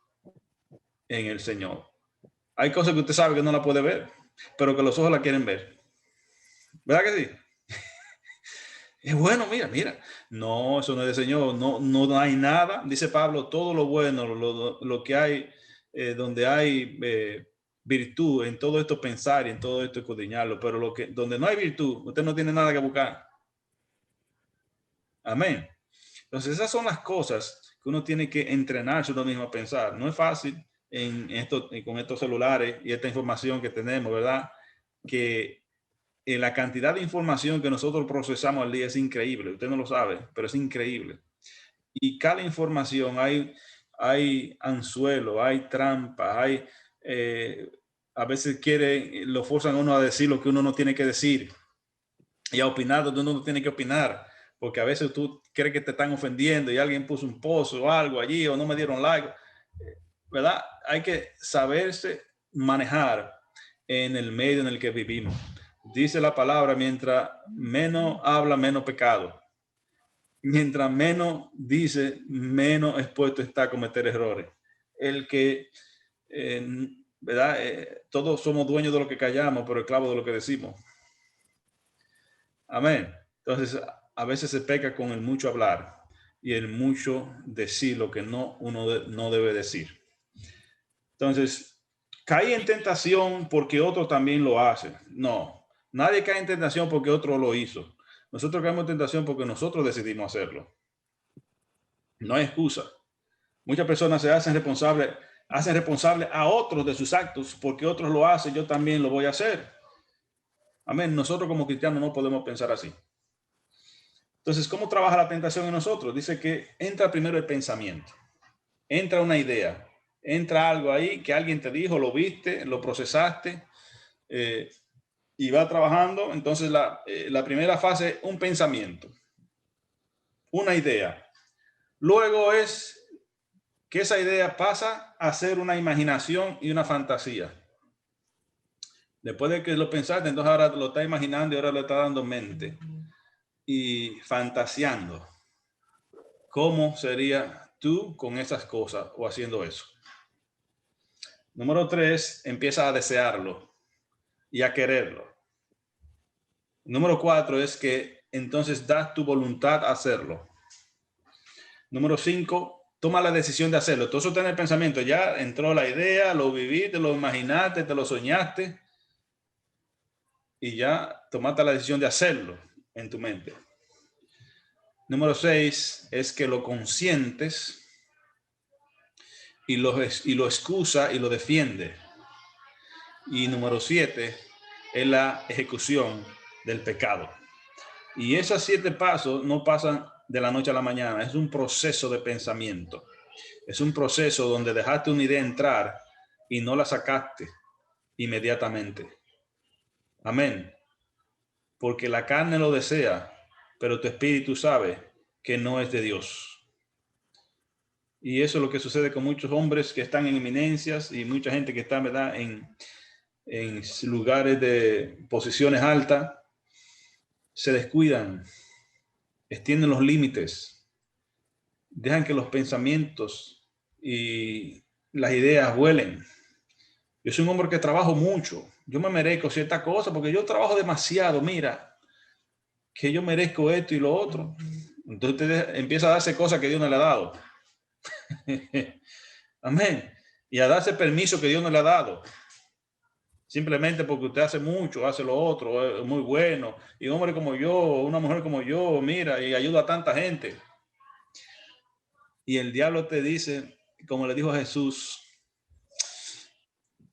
Speaker 1: en el Señor. Hay cosas que usted sabe que no la puede ver, pero que los ojos la quieren ver. ¿Verdad que sí? Es bueno, mira. No, eso no es del Señor. No hay nada. Dice Pablo, todo lo bueno, lo que hay, donde hay virtud, en todo esto pensar y en todo esto escudriñarlo. Pero donde no hay virtud, usted no tiene nada que buscar. Amén. Entonces, esas son las cosas que uno tiene que entrenarse uno mismo a pensar. No es fácil con estos celulares y esta información que tenemos, ¿verdad? Que la cantidad de información que nosotros procesamos al día es increíble. Usted no lo sabe, pero es increíble. Y cada información hay anzuelo, hay trampa, a veces lo forzan a uno a decir lo que uno no tiene que decir y a opinar donde uno no tiene que opinar, porque a veces tú crees que te están ofendiendo y alguien puso un post o algo allí o no me dieron like, ¿verdad? Hay que saberse manejar en el medio en el que vivimos. Dice la palabra, mientras menos habla, menos pecado. Mientras menos dice, menos expuesto está a cometer errores. El que, ¿verdad? Todos somos dueños de lo que callamos, pero esclavos de lo que decimos. Amén. Entonces, a veces se peca con el mucho hablar y el mucho decir lo que uno no debe decir. Entonces, caí en tentación porque otro también lo hace. No, nadie cae en tentación porque otro lo hizo. Nosotros caemos en tentación porque nosotros decidimos hacerlo. No hay excusa. Muchas personas se hacen responsable a otros de sus actos porque otros lo hacen, yo también lo voy a hacer. Amén. Nosotros como cristianos no podemos pensar así. Entonces, ¿cómo trabaja la tentación en nosotros? Dice que entra primero el pensamiento. Entra una idea. Entra algo ahí que alguien te dijo, lo viste, lo procesaste y va trabajando. Entonces, la primera fase es un pensamiento, una idea. Luego es que esa idea pasa a ser una imaginación y una fantasía. Después de que lo pensaste, entonces ahora lo está imaginando y ahora le está dando mente y fantaseando. ¿Cómo sería tú con esas cosas o haciendo eso? Número 3, empieza a desearlo y a quererlo. Número 4 es que entonces das tu voluntad a hacerlo. Número 5, toma la decisión de hacerlo. Todo eso está en el pensamiento. Ya entró la idea, lo viviste, lo imaginaste, te lo soñaste y ya tomaste la decisión de hacerlo en tu mente. Número 6 es que lo consientes y lo excusa y lo defiende. Y número 7 es la ejecución del pecado. Y esos 7 pasos no pasan de la noche a la mañana. Es un proceso de pensamiento. Es un proceso donde dejaste una idea entrar y no la sacaste inmediatamente. Amén. Porque la carne lo desea, pero tu espíritu sabe que no es de Dios. Y eso es lo que sucede con muchos hombres que están en eminencias y mucha gente que está, ¿verdad?, en lugares de posiciones altas. Se descuidan, extienden los límites, dejan que los pensamientos y las ideas vuelen. Yo soy un hombre que trabajo mucho. Yo me merezco ciertas cosas porque yo trabajo demasiado. Mira, que yo merezco esto y lo otro. Entonces empieza a darse cosas que Dios no le ha dado. Amén. Y a darse permiso que Dios no le ha dado. Simplemente porque usted hace mucho, hace lo otro, es muy bueno. Y un hombre como yo, una mujer como yo, mira, y ayuda a tanta gente. Y el diablo te dice, como le dijo a Jesús,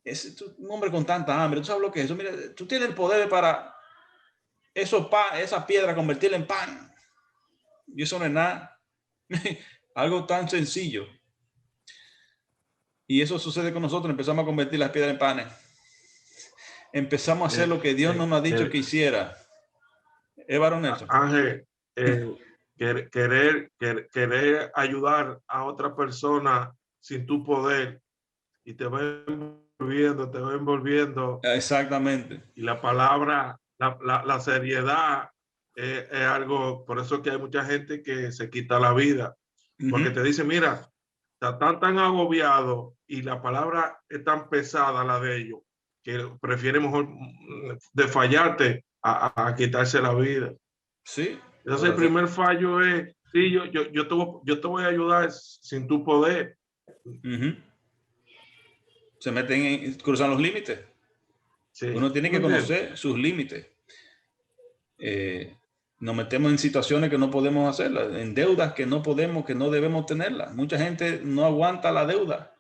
Speaker 1: es un hombre con tanta hambre, ¿tú sabes lo que es eso? Mira, tú tienes el poder para esa piedra convertirla en pan. Y eso no es nada. Algo tan sencillo. Y eso sucede con nosotros, empezamos a convertir las piedras en panes. Empezamos a hacer lo que Dios no nos ha dicho que hiciera. Varón Nelson.
Speaker 3: Ángel, querer ayudar a otra persona sin tu poder y te va envolviendo.
Speaker 1: Exactamente.
Speaker 3: Y la palabra, la seriedad es algo, por eso que hay mucha gente que se quita la vida, porque te dice, mira, está tan agobiado y la palabra es tan pesada la de ellos, que prefiere mejor de fallarte a quitarse la vida.
Speaker 1: Sí.
Speaker 3: Entonces el primer fallo es, sí, yo te voy a ayudar sin tu poder.
Speaker 1: Se meten cruzan los límites.
Speaker 3: Sí.
Speaker 1: Uno tiene que conocer sus límites. Nos metemos en situaciones que no podemos hacerlas, en deudas que no podemos, que no debemos tenerlas. Mucha gente no aguanta la deuda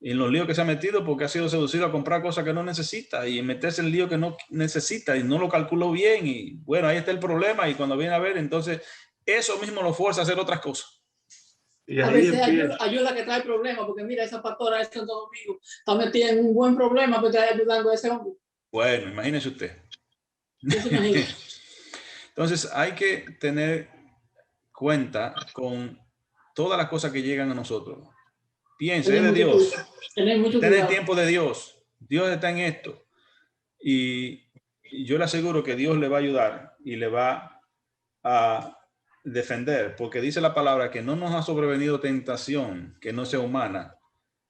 Speaker 1: en los líos que se ha metido porque ha sido seducido a comprar cosas que no necesita y meterse en el lío que no necesita y no lo calculó bien. Y bueno, ahí está el problema. Y cuando viene a ver, entonces eso mismo lo fuerza a hacer otras cosas.
Speaker 3: Y
Speaker 10: a veces ayuda que trae problemas, porque mira, esa pastora de Santo Domingo está metida en un buen problema, porque está ayudando a ese hombre.
Speaker 1: Bueno, imagínese usted. Entonces hay que tener cuenta con todas las cosas que llegan a nosotros. Piense, es de Dios. Está en el tiempo de Dios. Dios está en esto. Y yo le aseguro que Dios le va a ayudar y le va a defender, porque dice la palabra que no nos ha sobrevenido tentación que no sea humana.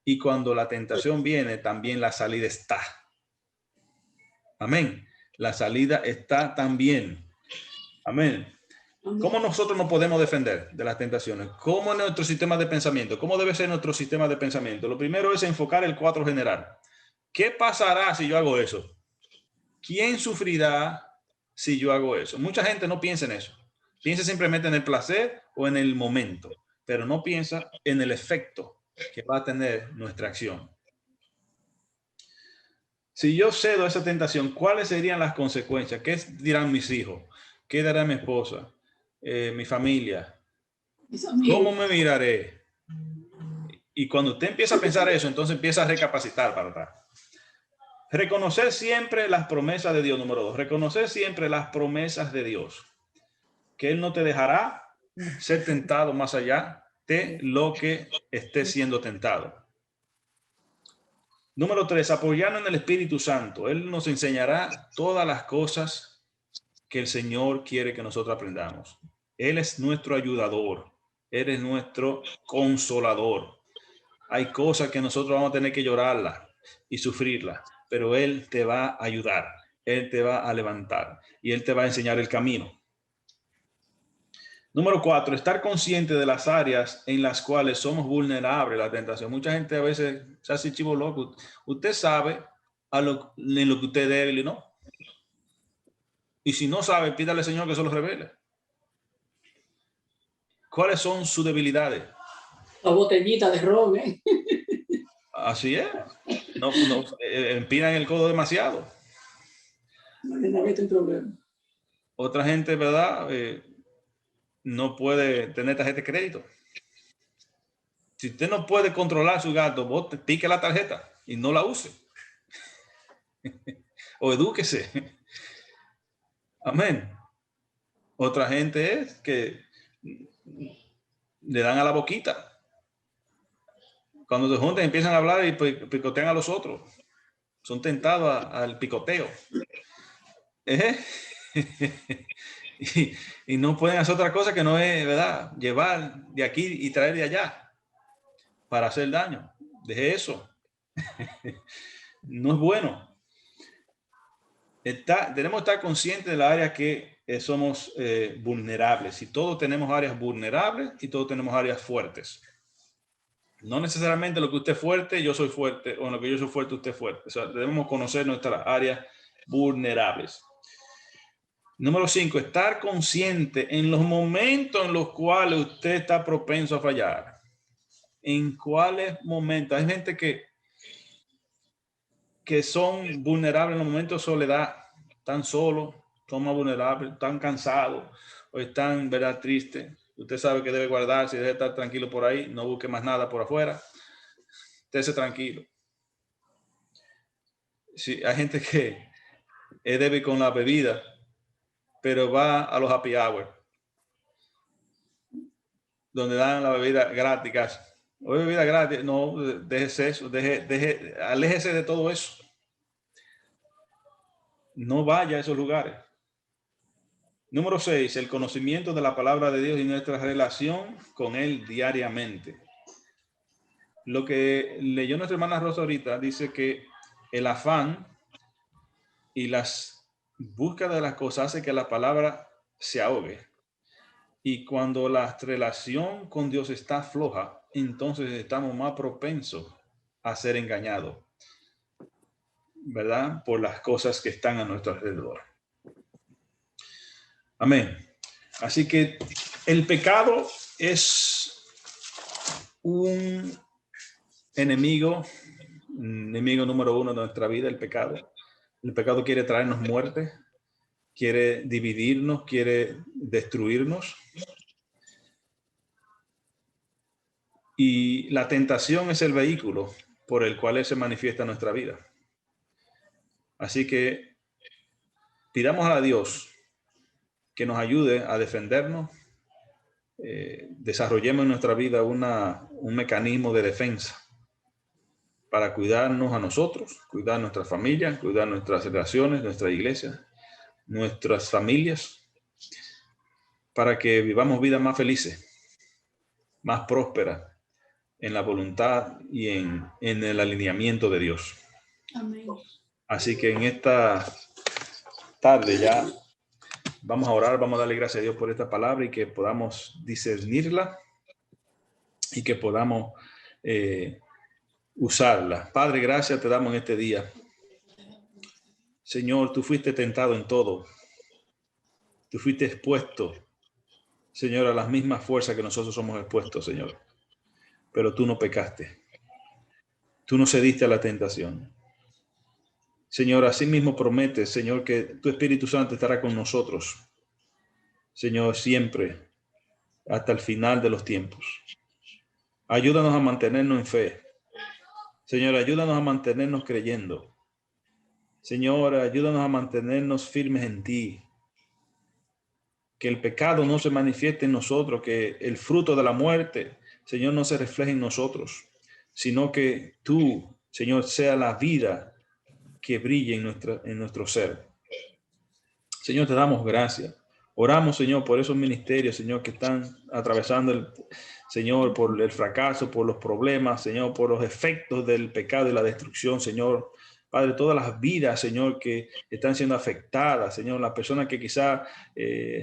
Speaker 1: Y cuando la tentación viene, también la salida está. Amén. La salida está también. Amén. ¿Cómo nosotros nos podemos defender de las tentaciones? ¿Cómo es nuestro sistema de pensamiento? ¿Cómo debe ser nuestro sistema de pensamiento? Lo primero es enfocar el cuadro general. ¿Qué pasará si yo hago eso? ¿Quién sufrirá si yo hago eso? Mucha gente no piensa en eso. Piensa simplemente en el placer o en el momento, pero no piensa en el efecto que va a tener nuestra acción. Si yo cedo a esa tentación, ¿cuáles serían las consecuencias? ¿Qué dirán mis hijos? ¿Qué dirá mi esposa? Mi familia. ¿Cómo me miraré? Y cuando usted empieza a pensar eso, entonces empieza a recapacitar para atrás. Reconocer siempre las promesas de Dios, número 2. Reconocer siempre las promesas de Dios. Que Él no te dejará ser tentado más allá de lo que esté siendo tentado. Número 3, apoyarnos en el Espíritu Santo. Él nos enseñará todas las cosas que el Señor quiere que nosotros aprendamos. Él es nuestro ayudador. Él es nuestro consolador. Hay cosas que nosotros vamos a tener que llorarlas y sufrirlas, pero Él te va a ayudar. Él te va a levantar y Él te va a enseñar el camino. Número 4, estar consciente de las áreas en las cuales somos vulnerables a la tentación. Mucha gente a veces se hace chivo loco. Usted sabe en lo que usted es débil y no. Y si no sabe, pídale al Señor que se lo revele. ¿Cuáles son sus debilidades?
Speaker 10: La botellita de ron, ¿eh?
Speaker 1: Así es. No empinan el codo demasiado.
Speaker 10: No hay problema.
Speaker 1: Otra gente, ¿verdad? No puede tener tarjeta de crédito. Si usted no puede controlar su gasto, pique la tarjeta y no la use. O edúquese. Amén. Otra gente es que le dan a la boquita. Cuando se juntan empiezan a hablar y picotean a los otros. Son tentados al picoteo. Y no pueden hacer otra cosa que no es, ¿verdad? Llevar de aquí y traer de allá para hacer daño. Deje eso. No es bueno. Tenemos que estar conscientes de la área que somos vulnerables. Y todos tenemos áreas vulnerables y todos tenemos áreas fuertes. No necesariamente lo que usted es fuerte, yo soy fuerte, o en lo que yo soy fuerte, usted es fuerte. O sea, debemos conocer nuestras áreas vulnerables. Número 5, estar consciente en los momentos en los cuales usted está propenso a fallar. ¿En cuáles momentos? Hay gente que son vulnerables en los momentos de soledad, están solos, son más vulnerables, están cansados o están, ¿verdad?, tristes. Usted sabe que debe guardarse y debe estar tranquilo por ahí, no busque más nada por afuera. Estése tranquilo. Sí, hay gente que es débil con la bebida, pero va a los happy hour, donde dan la bebida gratis. O bebida gratis, no, déjese eso, aléjese de todo eso. No vaya a esos lugares. Número 6, el conocimiento de la palabra de Dios y nuestra relación con Él diariamente. Lo que leyó nuestra hermana Rosa ahorita dice que el afán y las búsquedas de las cosas hace que la palabra se ahogue. Y cuando la relación con Dios está floja, entonces estamos más propensos a ser engañados, ¿verdad? Por las cosas que están a nuestro alrededor. Amén. Así que el pecado es un enemigo número 1 de nuestra vida, el pecado. El pecado quiere traernos muerte, quiere dividirnos, quiere destruirnos. Y la tentación es el vehículo por el cual Él se manifiesta en nuestra vida. Así que pidamos a Dios que nos ayude a defendernos. Desarrollemos en nuestra vida un mecanismo de defensa para cuidarnos a nosotros, cuidar nuestra familia, cuidar nuestras relaciones, nuestra iglesia, nuestras familias, para que vivamos vidas más felices, más prósperas en la voluntad y en el alineamiento de Dios.
Speaker 10: Amén.
Speaker 1: Así que en esta tarde ya vamos a orar, vamos a darle gracias a Dios por esta palabra y que podamos discernirla y que podamos usarla. Padre, gracias te damos en este día. Señor, tú fuiste tentado en todo. Tú fuiste expuesto, Señor, a las mismas fuerzas que nosotros somos expuestos, Señor. Pero tú no pecaste. Tú no cediste a la tentación. Señor, así mismo prometes, Señor, que tu Espíritu Santo estará con nosotros. Señor, siempre, hasta el final de los tiempos. Ayúdanos a mantenernos en fe. Señor, ayúdanos a mantenernos creyendo. Señor, ayúdanos a mantenernos firmes en ti. Que el pecado no se manifieste en nosotros, que el fruto de la muerte, Señor, no se refleje en nosotros, sino que tú, Señor, sea la vida que brille en nuestro ser. Señor, te damos gracias. Oramos, Señor, por esos ministerios, Señor, que están atravesando Señor, por el fracaso, por los problemas, Señor, por los efectos del pecado y la destrucción, Señor. Padre, todas las vidas, Señor, que están siendo afectadas, Señor, las personas que quizás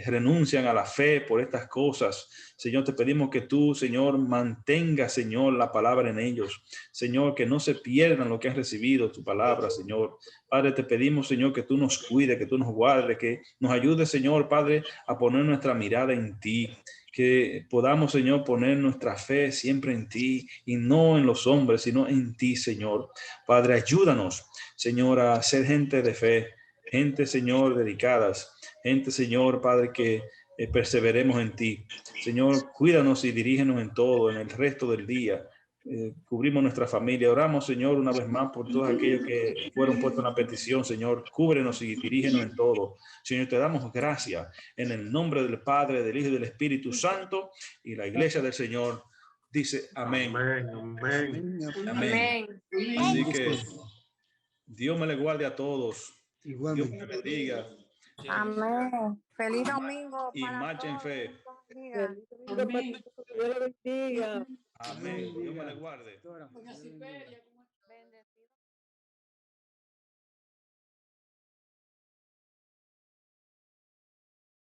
Speaker 1: renuncian a la fe por estas cosas, Señor, te pedimos que tú, Señor, mantengas, Señor, la palabra en ellos, Señor, que no se pierdan lo que han recibido tu palabra, Señor. Padre, te pedimos, Señor, que tú nos cuides, que tú nos guardes, que nos ayudes, Señor, Padre, a poner nuestra mirada en ti, que podamos, Señor, poner nuestra fe siempre en ti y no en los hombres, sino en ti, Señor. Padre, ayúdanos, Señor, a ser gente de fe, gente, Señor, dedicadas, gente, Señor, Padre, que perseveremos en ti. Señor, cuídanos y dirígenos en todo, en el resto del día. Cubrimos nuestra familia. Oramos, Señor, una vez más por todos aquellos que fueron puestos en la petición. Señor, cúbrenos y dirígenos en todo. Señor, te damos gracias en el nombre del Padre, del Hijo y del Espíritu Santo. Y la iglesia del Señor dice amén.
Speaker 3: Amén.
Speaker 1: Amén. Así que Dios me le guarde a todos.
Speaker 2: Igualmente.
Speaker 1: Dios me bendiga.
Speaker 5: Amén. Feliz domingo.
Speaker 1: Y marcha en fe.
Speaker 10: Amén.
Speaker 8: Dios le bendiga.
Speaker 1: Amén. Dios me le guarde.
Speaker 10: Doña Ciperia.